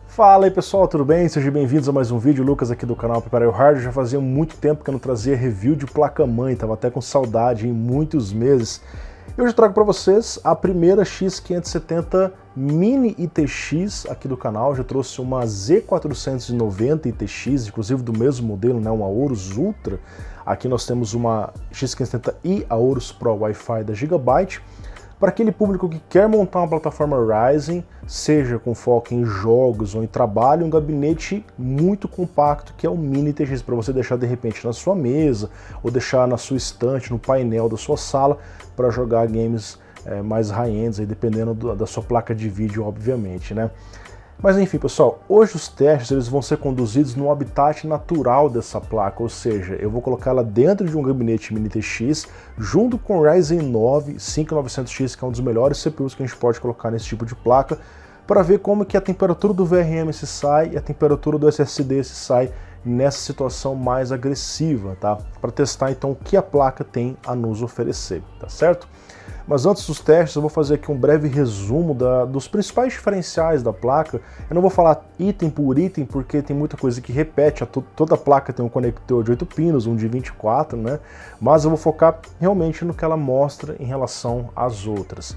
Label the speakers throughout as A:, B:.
A: Fala aí pessoal, tudo bem? Sejam bem-vindos a mais um vídeo. Lucas aqui do canal Preparei o Hardware. Já fazia muito tempo que eu não trazia review de placa-mãe, tava até com saudade em muitos meses. E hoje eu trago para vocês a primeira X570 Mini ITX aqui do canal. Já trouxe uma Z490 ITX, inclusive do mesmo modelo, né, uma Aorus Ultra. Aqui nós temos uma X570i Aorus Pro Wi-Fi da Gigabyte. Para aquele público que quer montar uma plataforma Ryzen, seja com foco em jogos ou em trabalho, um gabinete muito compacto que é o Mini ITX, para você deixar de repente na sua mesa ou deixar na sua estante, no painel da sua sala, para jogar games mais high-ends, dependendo da sua placa de vídeo, obviamente, né? Mas enfim, pessoal, hoje os testes eles vão ser conduzidos no habitat natural dessa placa, ou seja, eu vou colocá-la dentro de um gabinete Mini ITX, junto com o Ryzen 9 5900X, que é um dos melhores CPUs que a gente pode colocar nesse tipo de placa, para ver como que a temperatura do VRM se sai e a temperatura do SSD se sai nessa situação mais agressiva, tá? Para testar então o que a placa tem a nos oferecer, tá certo? Mas antes dos testes eu vou fazer aqui um breve resumo dos principais diferenciais da placa. Eu não vou falar item por item porque tem muita coisa que repete, toda a placa tem um conector de 8 pinos, um de 24, né? Mas eu vou focar realmente no que ela mostra em relação às outras.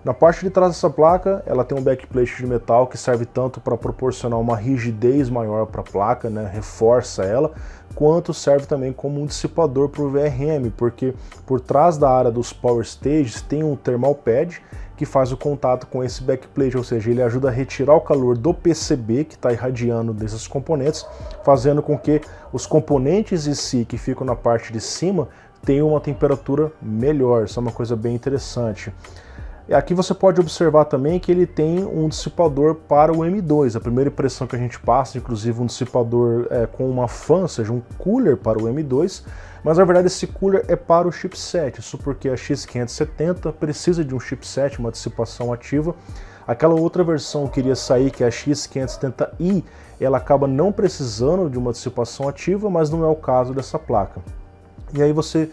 A: Na parte de trás dessa placa, ela tem um backplate de metal que serve tanto para proporcionar uma rigidez maior para a placa, né, reforça ela, quanto serve também como um dissipador para o VRM, porque por trás da área dos Power Stages tem um thermal pad que faz o contato com esse backplate, ou seja, ele ajuda a retirar o calor do PCB que está irradiando desses componentes, fazendo com que os componentes em si que ficam na parte de cima tenham uma temperatura melhor. Isso é uma coisa bem interessante. E aqui você pode observar também que ele tem um dissipador para o M2. A primeira impressão que a gente passa, inclusive um dissipador com uma fan, ou seja, um cooler para o M2, mas na verdade esse cooler é para o chipset, isso porque a X570 precisa de um chipset, uma dissipação ativa. Aquela outra versão que iria sair, que é a X570i, ela acaba não precisando de uma dissipação ativa, mas não é o caso dessa placa. E aí você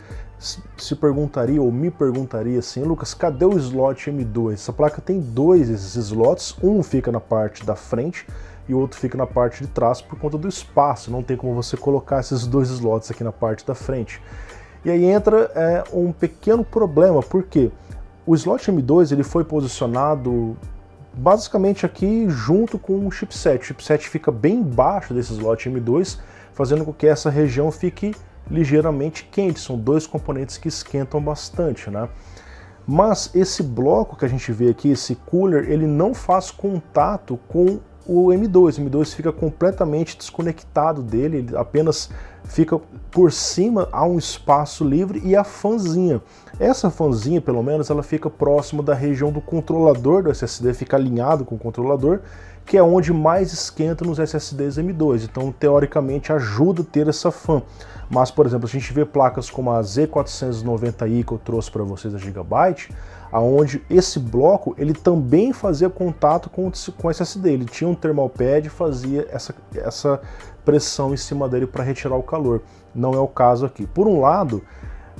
A: se perguntaria, ou me perguntaria assim, Lucas, cadê o slot M2? Essa placa tem dois desses slots, um fica na parte da frente e o outro fica na parte de trás por conta do espaço, não tem como você colocar esses dois slots aqui na parte da frente. E aí entra um pequeno problema, porque o slot M2 ele foi posicionado basicamente aqui junto com o chipset. O chipset fica bem embaixo desse slot M2, fazendo com que essa região fique ligeiramente quente, são dois componentes que esquentam bastante, né? Mas esse bloco que a gente vê aqui, esse cooler, ele não faz contato com o M2, o M2 fica completamente desconectado dele, ele apenas fica por cima, há um espaço livre e a fanzinha. Essa fanzinha, pelo menos, ela fica próximo da região do controlador do SSD, fica alinhado com o controlador, que é onde mais esquenta nos SSDs M2, então teoricamente ajuda a ter essa fan. Mas, por exemplo, a gente vê placas como a Z490i que eu trouxe para vocês da Gigabyte, aonde esse bloco ele também fazia contato com o SSD, ele tinha um thermal pad e fazia essa pressão em cima dele para retirar o calor. Não é o caso aqui. Por um lado,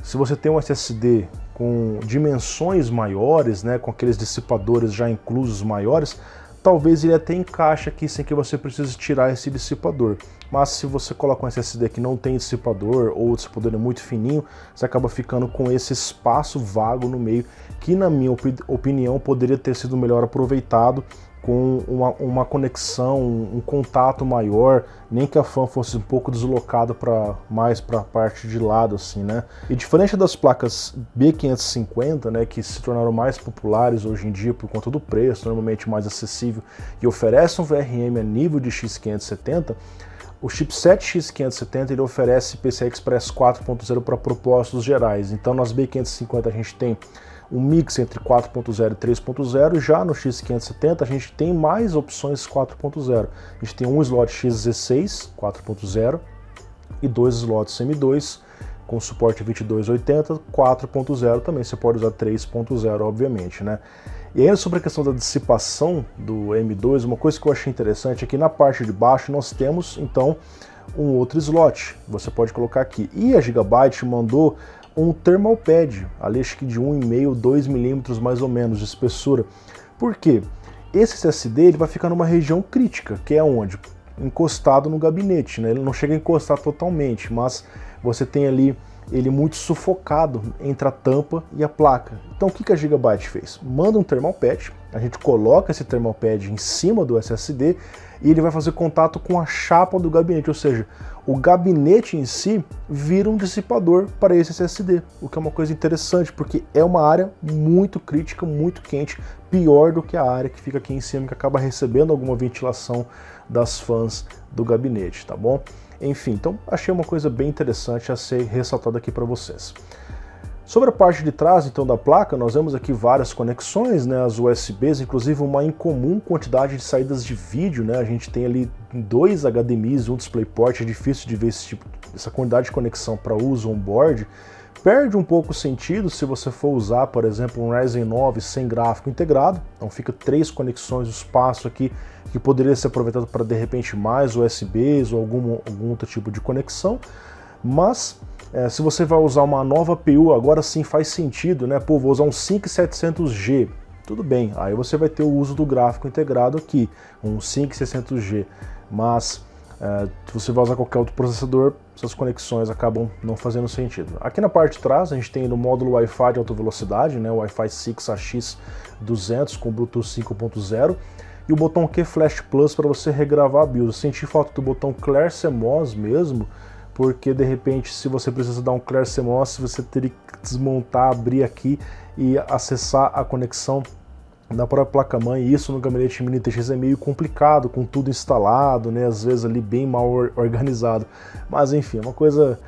A: se você tem um SSD com dimensões maiores, né, com aqueles dissipadores já inclusos maiores, talvez ele até encaixe aqui sem que você precise tirar esse dissipador. Mas se você coloca um SSD que não tem dissipador ou o dissipador é muito fininho, você acaba ficando com esse espaço vago no meio, que na minha opinião poderia ter sido melhor aproveitado com uma conexão, um contato maior, nem que a fan fosse um pouco deslocada mais para a parte de lado, assim, né? E diferente das placas B550, né, que se tornaram mais populares hoje em dia por conta do preço, normalmente mais acessível, e oferece um VRM a nível de X570, o chipset X570 ele oferece PCI Express 4.0 para propósitos gerais. Então nas B550 a gente tem um mix entre 4.0 e 3.0, já no X570 a gente tem mais opções 4.0. A gente tem um slot X16 4.0 e dois slots M2 com suporte 2280, 4.0 também, você pode usar 3.0 obviamente, né? E ainda sobre a questão da dissipação do M2, uma coisa que eu achei interessante é que na parte de baixo nós temos então um outro slot, você pode colocar aqui. E a Gigabyte mandou um thermal pad, ali acho que de 1,5, 2 milímetros mais ou menos de espessura. Por quê? esse SSD ele vai ficar numa região crítica, que é onde? Encostado no gabinete, né? Ele não chega a encostar totalmente, mas você tem ali ele muito sufocado entre a tampa e a placa. Então o que a Gigabyte fez? Manda um thermal pad, a gente coloca esse thermal pad em cima do SSD e ele vai fazer contato com a chapa do gabinete, ou seja, o gabinete em si vira um dissipador para esse SSD, o que é uma coisa interessante, porque é uma área muito crítica, muito quente, pior do que a área que fica aqui em cima, que acaba recebendo alguma ventilação das fãs do gabinete, tá bom? Enfim, então achei uma coisa bem interessante a ser ressaltada aqui para vocês. Sobre a parte de trás, então, da placa, nós vemos aqui várias conexões, né, as USBs, inclusive uma incomum quantidade de saídas de vídeo, né, a gente tem ali 2 HDMIs, um DisplayPort, é difícil de ver essa quantidade de conexão para uso on-board. Perde um pouco o sentido se você for usar, por exemplo, um Ryzen 9 sem gráfico integrado, então fica 3 conexões, o espaço aqui que poderia ser aproveitado para, de repente, mais USBs ou algum outro tipo de conexão, mas se você vai usar uma nova APU, agora sim faz sentido, né? Pô, vou usar um 5700G, tudo bem, aí você vai ter o uso do gráfico integrado aqui, um 5600G, mas se você vai usar qualquer outro processador, essas conexões acabam não fazendo sentido. Aqui na parte de trás a gente tem no módulo Wi-Fi de alta velocidade, né, o Wi-Fi 6AX200 com Bluetooth 5.0 e o botão Q Flash Plus para você regravar a BIOS. Eu senti falta do botão Clear CMOS mesmo, porque de repente se você precisa dar um Clear CMOS, você teria que desmontar, abrir aqui e acessar a conexão da própria placa-mãe, e isso no gabinete Mini TX é meio complicado, com tudo instalado, né, às vezes ali bem mal organizado, mas enfim, uma coisa,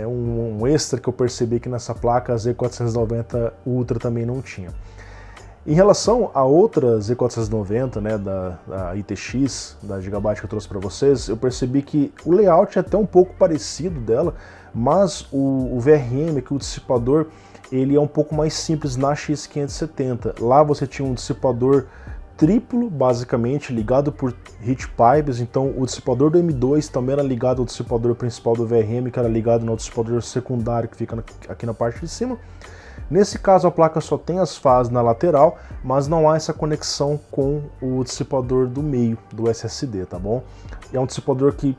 A: um extra que eu percebi que nessa placa a Z490 Ultra também não tinha. Em relação a outra Z490, né, da ITX, da Gigabyte que eu trouxe para vocês, eu percebi que o layout é até um pouco parecido dela, mas o VRM, que o dissipador, ele é um pouco mais simples na X570. Lá você tinha um dissipador triplo, basicamente, ligado por heat pipes, então o dissipador do M2 também era ligado ao dissipador principal do VRM, que era ligado no dissipador secundário que fica aqui na parte de cima. Nesse caso a placa só tem as fases na lateral, mas não há essa conexão com o dissipador do meio do SSD, tá bom? É um dissipador que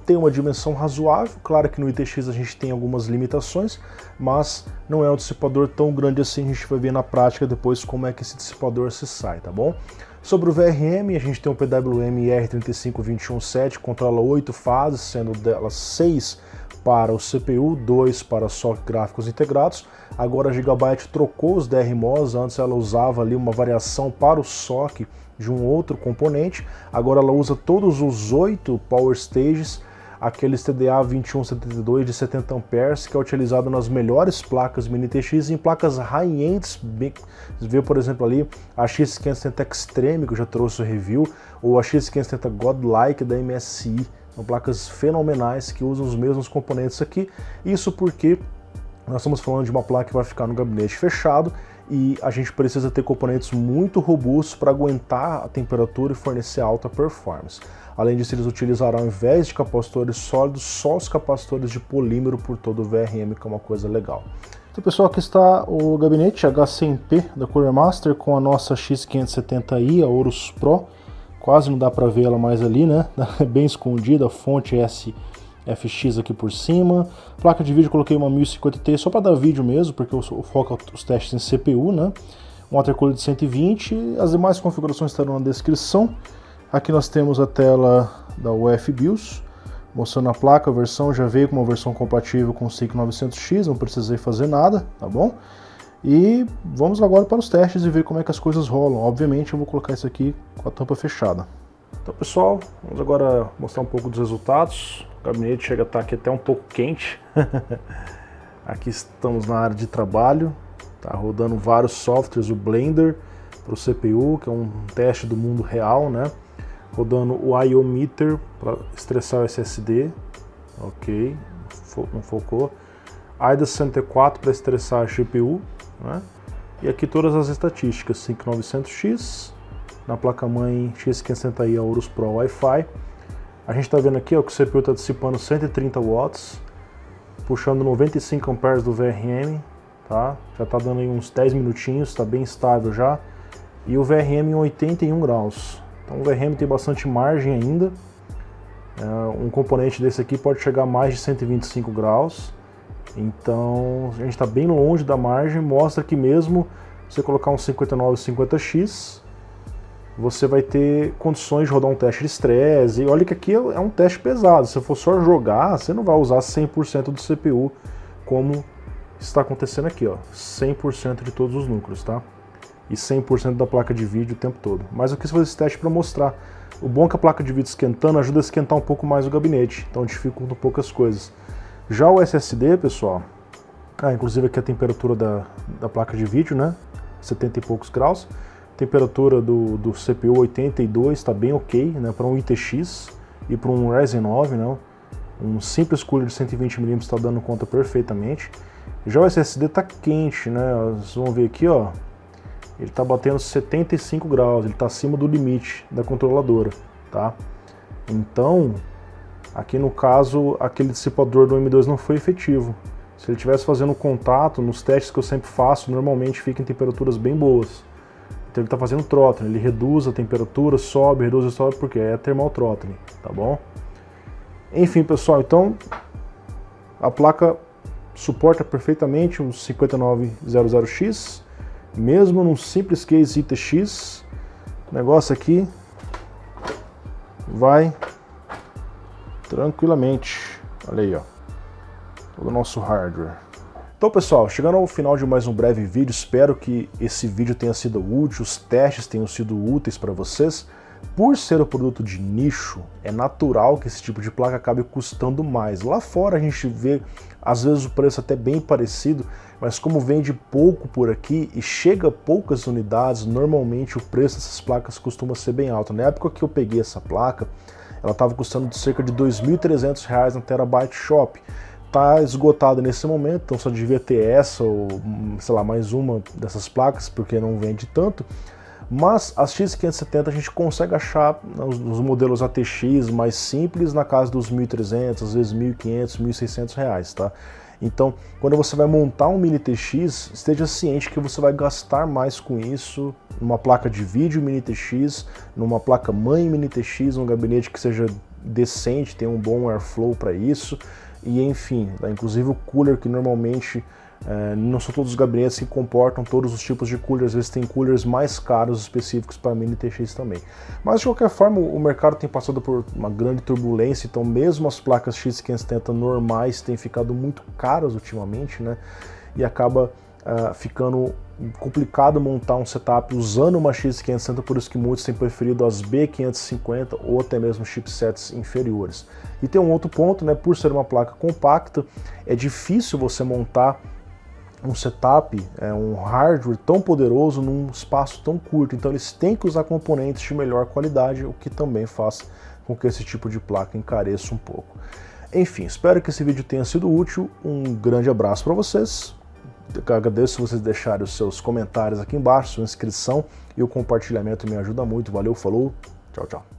A: tem uma dimensão razoável, claro que no ITX a gente tem algumas limitações, mas não é um dissipador tão grande assim, a gente vai ver na prática depois como é que esse dissipador se sai, tá bom? Sobre o VRM, a gente tem um PWM R35217, controla 8 fases, sendo delas 6 para o CPU, 2 para SoC gráficos integrados. Agora a Gigabyte trocou os DRMOS, antes ela usava ali uma variação para o SoC de um outro componente, agora ela usa todos os 8 Power Stages, aqueles TDA 2172 de 70 amperes, que é utilizado nas melhores placas Mini TX, em placas high-ends, você vê por exemplo ali a X570 Extreme, que eu já trouxe o review, ou a X570 Godlike da MSI, são placas fenomenais que usam os mesmos componentes aqui, isso porque nós estamos falando de uma placa que vai ficar no gabinete fechado e a gente precisa ter componentes muito robustos para aguentar a temperatura e fornecer alta performance. Além disso, eles utilizarão, ao invés de capacitores sólidos, só os capacitores de polímero por todo o VRM, que é uma coisa legal. Então, pessoal, aqui está o gabinete H100P da Cooler Master com a nossa X570i, a Aorus Pro. Quase não dá para ver ela mais ali, né? Bem escondida, a fonte SFX aqui por cima. Placa de vídeo, coloquei uma 1050T só para dar vídeo mesmo, porque eu foco os testes em CPU, né? Um watercooler de 120, as demais configurações estarão na descrição. Aqui nós temos a tela da UEFI BIOS, mostrando a placa, a versão já veio com uma versão compatível com o SIC 900X, não precisei fazer nada, tá bom? E vamos agora para os testes e ver como é que as coisas rolam. Obviamente eu vou colocar isso aqui com a tampa fechada. Então pessoal, vamos agora mostrar um pouco dos resultados. O gabinete chega a estar aqui até um pouco quente. Aqui estamos na área de trabalho, tá rodando vários softwares, o Blender para o CPU, que é um teste do mundo real, né? Rodando o I/O Meter para estressar o SSD, ok, não focou. AIDA 64 para estressar a GPU, né? E aqui todas as estatísticas, SIC 900X, na placa-mãe X570i Aorus Pro Wi-Fi. A gente está vendo aqui ó, que o CPU está dissipando 130 watts, puxando 95 amperes do VRM, tá? Já está dando aí uns 10 minutinhos, está bem estável já. e o VRM em 81 graus. Então o VRM tem bastante margem ainda. Um componente desse aqui pode chegar a mais de 125 graus. Então a gente está bem longe da margem. Mostra que mesmo você colocar um 5950X, você vai ter condições de rodar um teste de estresse. E olha que aqui é um teste pesado. Se for só jogar, você não vai usar 100% do CPU, como está acontecendo aqui, ó. 100% de todos os núcleos, tá? E 100% da placa de vídeo o tempo todo. Mas eu quis fazer esse teste para mostrar. O bom é que a placa de vídeo esquentando ajuda a esquentar um pouco mais o gabinete, então dificulta um pouco as coisas. Já o SSD, pessoal, inclusive aqui a temperatura da placa de vídeo, né? 70 e poucos graus. Temperatura do CPU 82, está bem ok, né, para um ITX e para um Ryzen 9, né, um simples cooler de 120mm está dando conta perfeitamente. Já o SSD está quente, né, vocês vão ver aqui, ó, ele está batendo 75 graus, ele está acima do limite da controladora, tá? Então, aqui no caso, aquele dissipador do M2 não foi efetivo. Se ele estivesse fazendo contato, nos testes que eu sempre faço, normalmente fica em temperaturas bem boas. Então ele está fazendo throttling, ele reduz a temperatura, sobe, reduz e sobe, porque é thermal throttling, tá bom? Enfim, pessoal, então a placa suporta perfeitamente um 5900X, mesmo num simples case ITX. O negócio aqui vai tranquilamente. Olha aí, ó, todo o nosso hardware. Então, pessoal, chegando ao final de mais um breve vídeo, espero que esse vídeo tenha sido útil, os testes tenham sido úteis para vocês. Por ser um produto de nicho, é natural que esse tipo de placa acabe custando mais. Lá fora a gente vê, às vezes, o preço até bem parecido, mas como vende pouco por aqui e chega poucas unidades, normalmente o preço dessas placas costuma ser bem alto. Na época que eu peguei essa placa, ela estava custando cerca de R$ 2.300 na Terabyte Shop. Está esgotada nesse momento, então só devia ter essa ou, sei lá, mais uma dessas placas, porque não vende tanto. Mas as X570 a gente consegue achar nos modelos ATX mais simples na casa dos 1.300, às vezes 1.500, 1.600 reais, tá? Então, quando você vai montar um Mini TX, esteja ciente que você vai gastar mais com isso numa placa de vídeo Mini TX, numa placa mãe Mini TX, um gabinete que seja decente, tenha um bom airflow para isso. E enfim, inclusive o cooler, que normalmente não são todos os gabinetes que comportam todos os tipos de cooler, às vezes tem coolers mais caros específicos para Mini TX também. Mas de qualquer forma o mercado tem passado por uma grande turbulência, então mesmo as placas X570 normais têm ficado muito caras ultimamente, né? E acaba ficando complicado montar um setup usando uma X570, por isso que muitos têm preferido as B550 ou até mesmo chipsets inferiores. E tem um outro ponto, né, por ser uma placa compacta, é difícil você montar um setup, um hardware tão poderoso num espaço tão curto, então eles têm que usar componentes de melhor qualidade, o que também faz com que esse tipo de placa encareça um pouco. Enfim, espero que esse vídeo tenha sido útil, um grande abraço para vocês. Eu agradeço se vocês deixarem os seus comentários aqui embaixo, sua inscrição e o compartilhamento me ajuda muito. Valeu, falou, tchau, tchau.